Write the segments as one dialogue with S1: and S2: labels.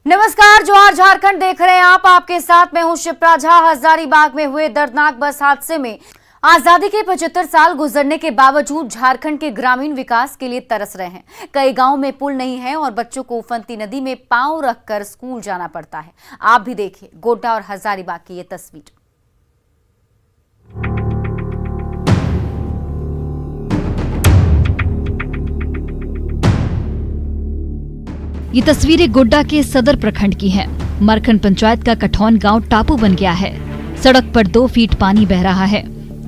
S1: नमस्कार, जोहार झारखंड देख रहे हैं आप। आपके साथ मैं हूं शिप्रा झा। हजारीबाग में हुए दर्दनाक बस हादसे में आजादी के 75 साल गुजरने के बावजूद झारखंड के ग्रामीण विकास के लिए तरस रहे हैं। कई गांव में पुल नहीं है और बच्चों को उफनती नदी में पांव रखकर स्कूल जाना पड़ता है। आप भी देखिए गोड्डा और हजारीबाग की ये तस्वीर।
S2: ये तस्वीरें गोड्डा के सदर प्रखंड की हैं। मरखन पंचायत का कठौन गांव टापू बन गया है। सड़क पर 2 फीट पानी बह रहा है।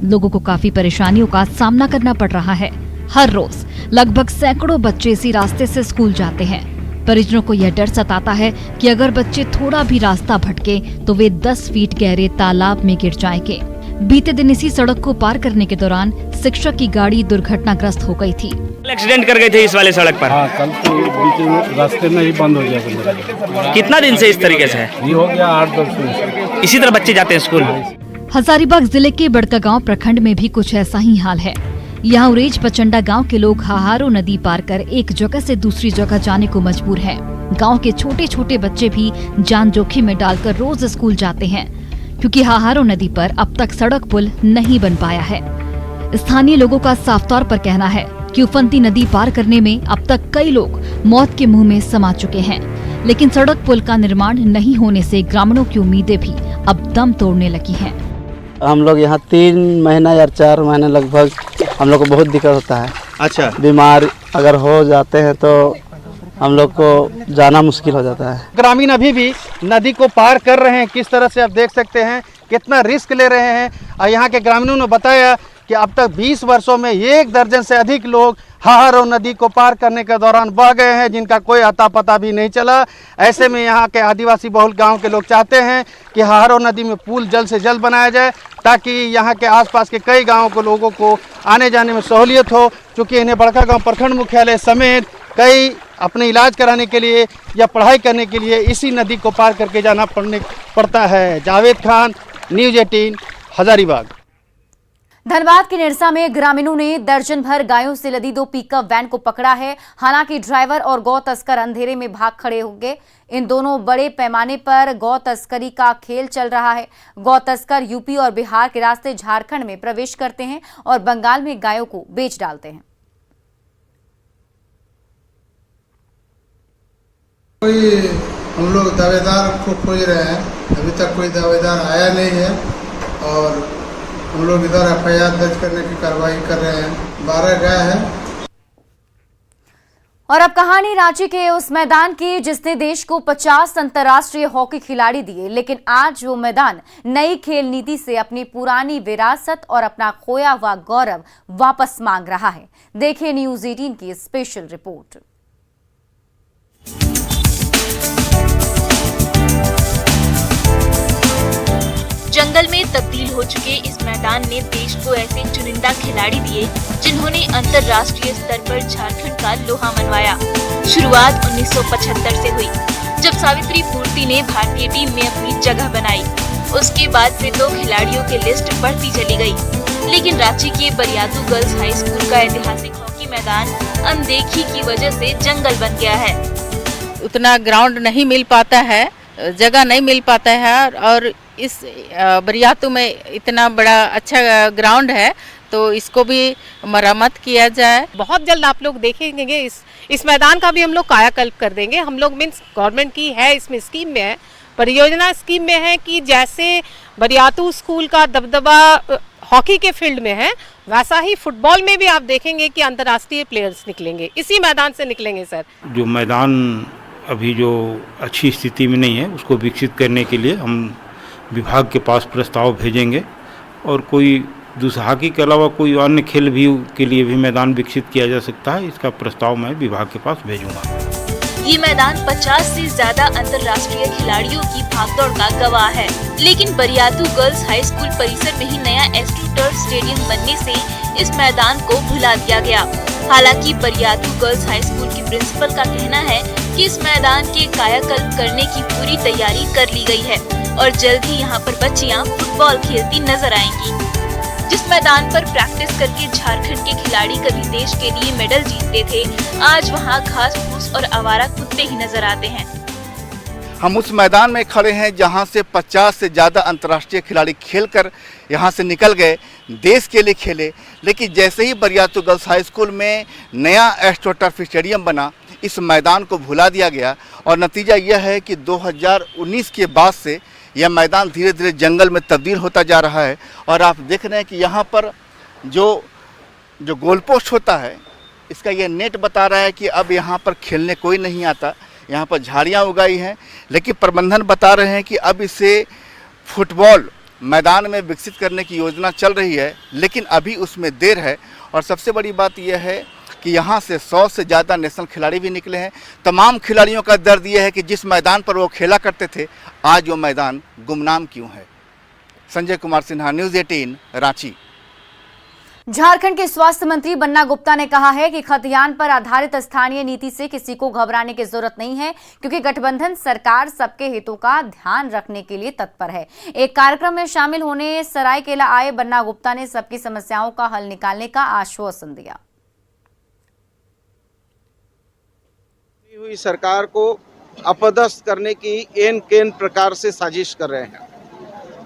S2: लोगों को काफी परेशानियों का सामना करना पड़ रहा है। हर रोज लगभग सैकड़ों बच्चे इसी रास्ते से स्कूल जाते हैं। परिजनों को यह डर सताता है कि अगर बच्चे थोड़ा भी रास्ता भटके तो वे 10 फीट गहरे तालाब में गिर जाएंगे। बीते दिन इसी सड़क को पार करने के दौरान शिक्षक की गाड़ी दुर्घटनाग्रस्त हो गई थी।
S3: एक्सीडेंट कर गए थे इस वाले सड़क पर।
S4: हाँ, कल तो बीच में रास्ते में ही बंद हो गया।
S3: कितना दिन से इस तरीके से है?
S4: ये हो गया 8-10 दिन।
S3: इसी तरह बच्चे जाते हैं स्कूल।
S2: हजारीबाग जिले के बड़कागांव प्रखंड में भी कुछ ऐसा ही हाल है। यहाँ उरेज पचंडा गांव के लोग हाहारो नदी पार कर एक जगह से दूसरी जगह जाने को मजबूर हैं। गांव के छोटे छोटे बच्चे भी जान जोखिम में डालकर रोज स्कूल जाते हैं, क्योंकि हाहारो नदी पर अब तक सड़क पुल नहीं बन पाया है। स्थानीय लोगों का साफ तौर पर कहना है कि उफनती नदी पार करने में अब तक कई लोग मौत के मुंह में समा चुके हैं, लेकिन सड़क पुल का निर्माण नहीं होने से ग्रामीणों की उम्मीदें भी अब दम तोड़ने लगी हैं।
S5: हम लोग यहाँ 3 महीना या 4 महीने लगभग हम लोग को बहुत दिक्कत होता है।
S3: अच्छा,
S5: बीमार अगर हो जाते हैं तो हम लोग को जाना मुश्किल हो जाता है।
S6: ग्रामीण अभी भी नदी को पार कर रहे हैं। किस तरह से आप देख सकते हैं कितना रिस्क ले रहे हैं। और यहाँ के ग्रामीणों ने बताया कि अब तक 20 वर्षों में 1 दर्जन से अधिक लोग हाहारो नदी को पार करने के दौरान बह गए हैं, जिनका कोई अता पता भी नहीं चला। ऐसे में यहाँ के आदिवासी बहुल गांव के लोग चाहते हैं कि हाहारो नदी में पुल जल्द से जल्द बनाया जाए, ताकि यहाँ के आसपास के कई गांवों के लोगों को आने जाने में सहूलियत हो। चूँकि इन्हें बड़कागांव प्रखंड मुख्यालय समेत कई अपने इलाज कराने के लिए या पढ़ाई करने के लिए इसी नदी को पार करके जाना पड़ता है। जावेद खान, न्यूज़ 18, हजारीबाग।
S1: धनबाद के निरसा में ग्रामीणों ने दर्जन भर गायों से लदी 2 पिकअप वैन को पकड़ा है। हालांकि ड्राइवर और गौ तस्कर अंधेरे में भाग खड़े होंगे। इन दोनों बड़े पैमाने पर गौ तस्करी का खेल चल रहा है। गौ तस्कर यूपी और बिहार के रास्ते झारखंड में प्रवेश करते हैं और बंगाल में गायों को बेच डालते हैं।
S7: कोई हम लोग दावेदार को खोज रहे हैं, अभी तक कोई दावेदार आया नहीं है और हम लोग इधर एफआईआर दर्ज करने की कार्रवाई कर रहे हैं। 12 गाय हैं।
S1: और अब कहानी रांची के उस मैदान की जिसने देश को 50 अंतर्राष्ट्रीय हॉकी खिलाड़ी दिए, लेकिन आज वो मैदान नई खेल नीति से अपनी पुरानी विरासत और अपना खोया हुआ गौरव वापस मांग रहा है। देखिए न्यूज़ 18 की स्पेशल रिपोर्ट।
S8: जंगल में तब्दील हो चुके इस मैदान ने देश को ऐसे चुनिंदा खिलाड़ी दिए जिन्होंने अंतर्राष्ट्रीय स्तर पर झारखंड का लोहा मनवाया। शुरुआत 1975 से हुई, जब सावित्री पूर्ति ने भारतीय टीम में अपनी जगह बनाई। उसके बाद से तो खिलाड़ियों की लिस्ट बढ़ती चली गई, लेकिन रांची के बरियातू गर्ल्स हाई स्कूल का ऐतिहासिक हॉकी मैदान अनदेखी की वजह से जंगल बन गया है।
S9: उतना ग्राउंड नहीं मिल पाता है, जगह नहीं मिल पाता है, और इस बरियातू में इतना बड़ा अच्छा ग्राउंड है तो इसको भी मरम्मत किया जाए।
S10: बहुत जल्द आप लोग देखेंगे इस मैदान का भी हम लोग कायाकल्प कर देंगे। हम लोग मीन्स गवर्नमेंट की है, इसमें स्कीम में है, परियोजना स्कीम में है कि जैसे बरियातू स्कूल का दबदबा हॉकी के फील्ड में है, वैसा ही फुटबॉल में भी आप देखेंगे कि अंतर्राष्ट्रीय प्लेयर्स निकलेंगे, इसी मैदान से निकलेंगे। सर,
S4: जो मैदान अभी जो अच्छी स्थिति में नहीं है उसको विकसित करने के लिए हम विभाग के पास प्रस्ताव भेजेंगे, और कोई दूसरा हॉकी के अलावा कोई अन्य खेल भी के लिए भी मैदान विकसित किया जा सकता है। इसका प्रस्ताव मैं विभाग के पास भेजूंगा।
S8: ये मैदान 50 से ज्यादा अंतर्राष्ट्रीय खिलाड़ियों की भागदौड़ का गवाह है, लेकिन बरियातू गर्ल्स हाई स्कूल परिसर में ही नया एस्ट्रो टर्फ स्टेडियम बनने से इस मैदान को भुला दिया गया। हालांकि बरियातू गर्ल्स हाई स्कूल की प्रिंसिपल का कहना है कि इस मैदान के कायाकल्प करने की पूरी तैयारी कर ली गई है और जल्द ही यहाँ पर बच्चियाँ फुटबॉल खेलती नजर आएंगी। जिस मैदान पर प्रैक्टिस करके झारखंड के खिलाड़ी कभी देश के लिए मेडल जीतते थे, आज वहाँ घास फूस और आवारा कुत्ते ही नजर आते हैं।
S11: हम उस मैदान में खड़े हैं जहां से 50 से ज़्यादा अंतर्राष्ट्रीय खिलाड़ी खेलकर यहां से निकल गए, देश के लिए खेले। लेकिन जैसे ही बरियातू गर्ल्स हाई स्कूल में नया एस्ट्रोटर्फ स्टेडियम बना, इस मैदान को भुला दिया गया और नतीजा यह है कि 2019 के बाद से यह मैदान धीरे धीरे जंगल में तब्दील होता जा रहा है। और आप देख रहे हैं कि यहाँ पर जो गोल पोस्ट होता है, इसका यह नेट बता रहा है कि अब यहाँ पर खेलने कोई नहीं आता। यहाँ पर झाड़ियाँ उगाई हैं, लेकिन प्रबंधन बता रहे हैं कि अब इसे फुटबॉल मैदान में विकसित करने की योजना चल रही है, लेकिन अभी उसमें देर है। और सबसे बड़ी बात यह है कि यहाँ से 100 से ज़्यादा नेशनल खिलाड़ी भी निकले हैं। तमाम खिलाड़ियों का दर्द यह है कि जिस मैदान पर वो खेला करते थे, आज वो मैदान गुमनाम क्यों है। संजय कुमार सिन्हा, न्यूज़ 18, रांची।
S1: झारखंड के स्वास्थ्य मंत्री बन्ना गुप्ता ने कहा है कि खतियान पर आधारित स्थानीय नीति से किसी को घबराने की जरूरत नहीं है, क्योंकि गठबंधन सरकार सबके हितों का ध्यान रखने के लिए तत्पर है। एक कार्यक्रम में शामिल होने सरायकेला आए बन्ना गुप्ता ने सबकी समस्याओं का हल निकालने का आश्वासन दिया।
S12: हुई सरकार को अपदस्थ करने की एन प्रकार से साजिश कर रहे हैं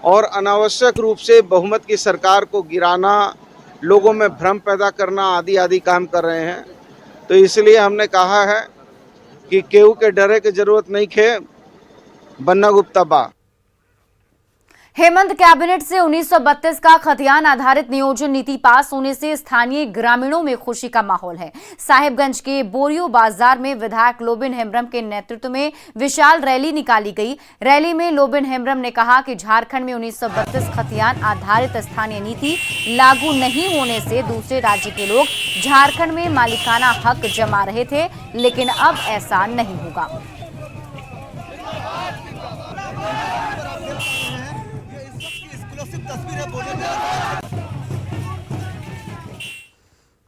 S12: और अनावश्यक रूप से बहुमत की सरकार को गिराना, लोगों में भ्रम पैदा करना आदि काम कर रहे हैं। तो इसलिए हमने कहा है कि केहू के डरे की जरूरत नहीं खे, बन्ना गुप्ता बा।
S1: हेमंत कैबिनेट से 1932 का खतियान आधारित नियोजन नीति पास होने से स्थानीय ग्रामीणों में खुशी का माहौल है। साहिबगंज के बोरियो बाजार में विधायक लोबिन हेम्ब्रम के नेतृत्व में विशाल रैली निकाली गई। रैली में लोबिन हेम्ब्रम ने कहा कि झारखंड में 1932 खतियान आधारित स्थानीय नीति लागू नहीं होने से दूसरे राज्य के लोग झारखंड में मालिकाना हक जमा रहे थे, लेकिन अब ऐसा नहीं होगा।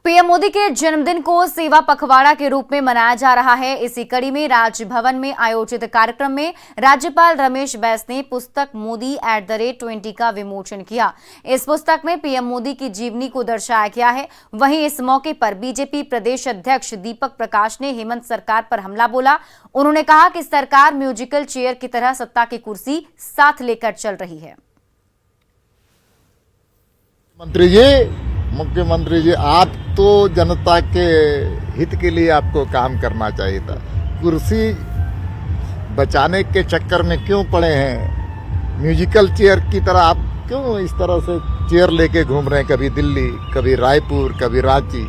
S1: पीएम मोदी के जन्मदिन को सेवा पखवाड़ा के रूप में मनाया जा रहा है। इसी कड़ी में राजभवन में आयोजित कार्यक्रम में राज्यपाल रमेश बैस ने पुस्तक मोदी @20 का विमोचन किया। इस पुस्तक में पीएम मोदी की जीवनी को दर्शाया गया है। वहीं इस मौके पर बीजेपी प्रदेश अध्यक्ष दीपक प्रकाश ने हेमंत सरकार पर हमला बोला। उन्होंने कहा कि सरकार म्यूजिकल चेयर की तरह सत्ता की कुर्सी साथ लेकर चल रही है।
S13: मुख्यमंत्री जी, आप तो जनता के हित के लिए आपको काम करना चाहिए था। कुर्सी बचाने के चक्कर में क्यों पड़े हैं? म्यूजिकल चेयर की तरह आप क्यों इस तरह से चेयर लेके घूम रहे हैं? कभी दिल्ली, कभी रायपुर, कभी रांची।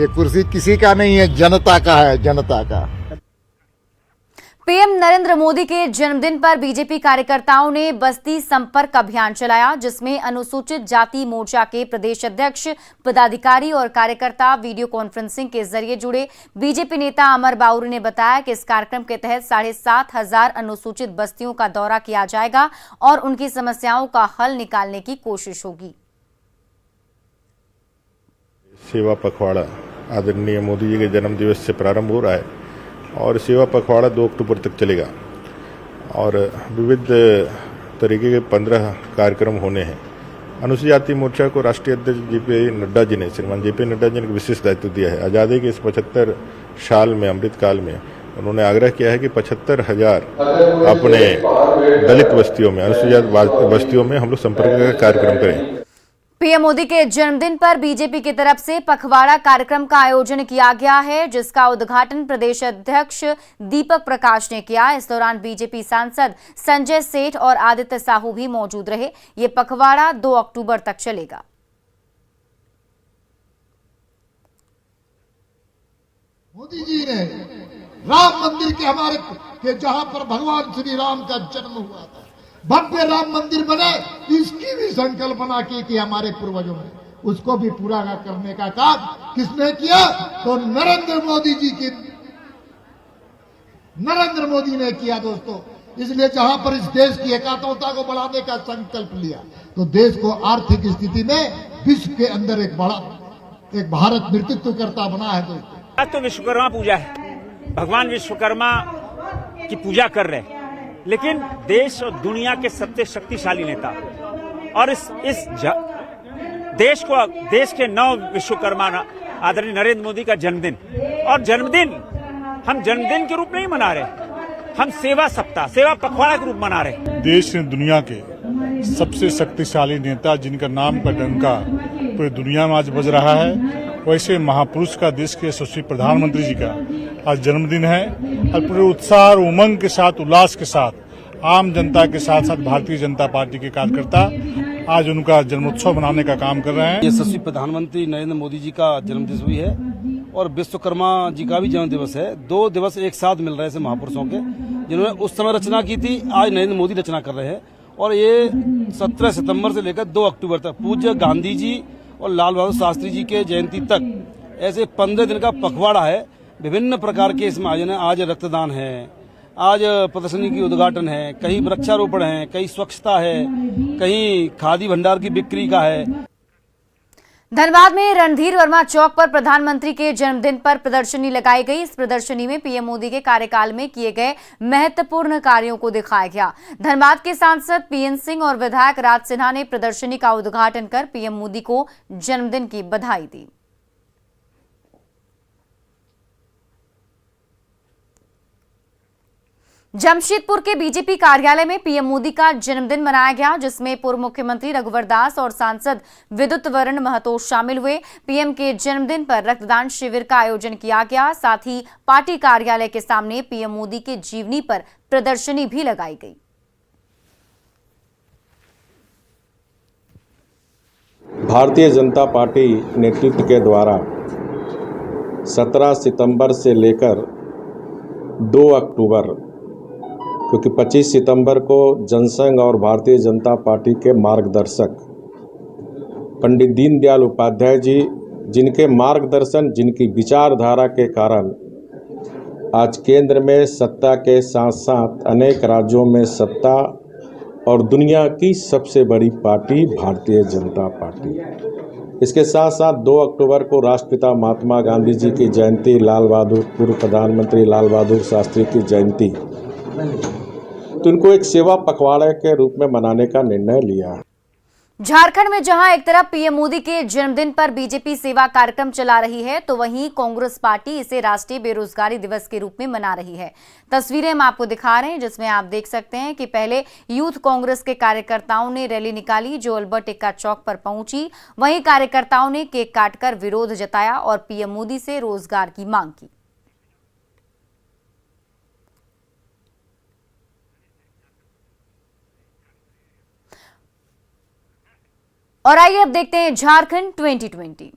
S13: ये कुर्सी किसी का नहीं है, जनता का है, जनता का।
S1: पीएम नरेंद्र मोदी के जन्मदिन पर बीजेपी कार्यकर्ताओं ने बस्ती संपर्क अभियान चलाया, जिसमें अनुसूचित जाति मोर्चा के प्रदेश अध्यक्ष, पदाधिकारी और कार्यकर्ता वीडियो कॉन्फ्रेंसिंग के जरिए जुड़े। बीजेपी नेता अमर बाउरी ने बताया कि इस कार्यक्रम के तहत 7,500 अनुसूचित बस्तियों का दौरा किया जाएगा और उनकी समस्याओं का हल निकालने की कोशिश होगी।
S14: सेवा पखवाड़ा आदरणीय मोदी जी के जन्म दिवस से प्रारंभ हो रहा है और सेवा पखवाड़ा 2 अक्टूबर तक चलेगा और विविध तरीके के 15 कार्यक्रम होने हैं। अनुसूचित जाति मोर्चा को राष्ट्रीय अध्यक्ष जेपी नड्डा जी ने, श्रीमान जेपी नड्डा जी ने विशेष दायित्व दिया है। आज़ादी के इस 75 साल में, अमृत काल में, उन्होंने आग्रह किया है कि 75,000 अपने दलित बस्तियों में, अनुसूचित बस्तियों में हम लोग संपर्क का कार्यक्रम करें।
S1: पीएम मोदी के जन्मदिन पर बीजेपी की तरफ से पखवाड़ा कार्यक्रम का आयोजन किया गया है, जिसका उद्घाटन प्रदेश अध्यक्ष दीपक प्रकाश ने किया। इस दौरान बीजेपी सांसद संजय सेठ और आदित्य साहू भी मौजूद रहे। ये पखवाड़ा 2 अक्टूबर तक चलेगा।
S13: मोदी जी ने राम मंदिर के जहां पर भगवान श्री राम का जन्म हुआ था, भव्य राम मंदिर बने, इसकी भी संकल्पना की थी हमारे पूर्वजों ने। उसको भी पूरा करने का काम किसने किया? तो नरेंद्र मोदी ने किया दोस्तों। इसलिए जहां पर इस देश की एकात्मता को बढ़ाने का संकल्प लिया, तो देश को आर्थिक स्थिति में विश्व के अंदर एक भारत नेतृत्व करता बना है दोस्तों।
S3: आज तो विश्वकर्मा पूजा है, भगवान विश्वकर्मा की पूजा कर रहे हैं, लेकिन देश और दुनिया के सबसे शक्तिशाली नेता और इस देश के 9 विश्वकर्मा आदरणीय नरेंद्र मोदी का जन्मदिन, और जन्मदिन हम जन्मदिन के रूप में नहीं मना रहे, हम सेवा सप्ताह, सेवा पखवाड़ा के रूप मना रहे हैं।
S15: देश ने दुनिया के सबसे शक्तिशाली नेता जिनका नाम का डंका पूरी दुनिया में आज बज रहा है, वैसे महापुरुष का, देश के यशस्वी प्रधानमंत्री जी का आज जन्मदिन है और पूरे उत्साह और उमंग के साथ, उल्लास के साथ आम जनता के साथ साथ भारतीय जनता पार्टी के कार्यकर्ता आज उनका जन्मोत्सव मनाने का काम कर रहे हैं।
S16: यशस्वी प्रधानमंत्री नरेंद्र मोदी जी का जन्मदिवस भी है और विश्वकर्मा जी का भी जन्म दिवस है। 2 दिवस एक साथ मिल रहे हैं महापुरुषों के, जिन्होंने उस समय रचना की थी, आज नरेंद्र मोदी रचना कर रहे हैं। और ये 17 सितंबर से लेकर 2 अक्टूबर तक पूज्य गांधी जी और लाल बहादुर शास्त्री जी के जयंती तक ऐसे 15 दिन का पखवाड़ा है। विभिन्न प्रकार के इसमें आयोजन है। आज रक्तदान है, आज प्रदर्शनी की उद्घाटन है, कहीं वृक्षारोपण है, कहीं स्वच्छता है, कहीं खादी भंडार की बिक्री का है।
S1: धनबाद में रणधीर वर्मा चौक पर प्रधानमंत्री के जन्मदिन पर प्रदर्शनी लगाई गई। इस प्रदर्शनी में पीएम मोदी के कार्यकाल में किए गए महत्वपूर्ण कार्यों को दिखाया गया। धनबाद के सांसद पीएन सिंह और विधायक राज सिन्हा ने प्रदर्शनी का उद्घाटन कर पीएम मोदी को जन्मदिन की बधाई दी। जमशेदपुर के बीजेपी कार्यालय में पीएम मोदी का जन्मदिन मनाया गया, जिसमें पूर्व मुख्यमंत्री रघुवर दास और सांसद विद्युत वरण महतो शामिल हुए। पीएम के जन्मदिन पर रक्तदान शिविर का आयोजन किया गया। साथ ही पार्टी कार्यालय के सामने पीएम मोदी के जीवनी पर प्रदर्शनी भी लगाई गई।
S17: भारतीय जनता पार्टी नेतृत्व के द्वारा 17 सितंबर से लेकर 2 अक्टूबर, क्योंकि 25 सितंबर को जनसंघ और भारतीय जनता पार्टी के मार्गदर्शक पंडित दीनदयाल उपाध्याय जी, जिनके मार्गदर्शन, जिनकी विचारधारा के कारण आज केंद्र में सत्ता के साथ साथ अनेक राज्यों में सत्ता और दुनिया की सबसे बड़ी पार्टी भारतीय जनता पार्टी। इसके साथ साथ 2 अक्टूबर को राष्ट्रपिता महात्मा गांधी जी की जयंती, लाल बहादुर, पूर्व प्रधानमंत्री लाल बहादुर शास्त्री की जयंती, तो इनको एक सेवा पखवाड़े के रूप में मनाने का निर्णय लिया है।
S1: झारखंड में जहां एक तरफ पीएम मोदी के जन्मदिन पर बीजेपी सेवा कार्यक्रम चला रही है, तो वहीं कांग्रेस पार्टी इसे राष्ट्रीय बेरोजगारी दिवस के रूप में मना रही है। तस्वीरें हम आपको दिखा रहे हैं, जिसमें आप देख सकते हैं कि पहले यूथ कांग्रेस के कार्यकर्ताओं ने रैली निकाली जो अल्बर्ट एक्का चौक पर पहुंची। वहीं कार्यकर्ताओं ने केक काटकर विरोध जताया और पीएम मोदी से रोजगार की मांग की। और आइए अब देखते हैं झारखंड 2020।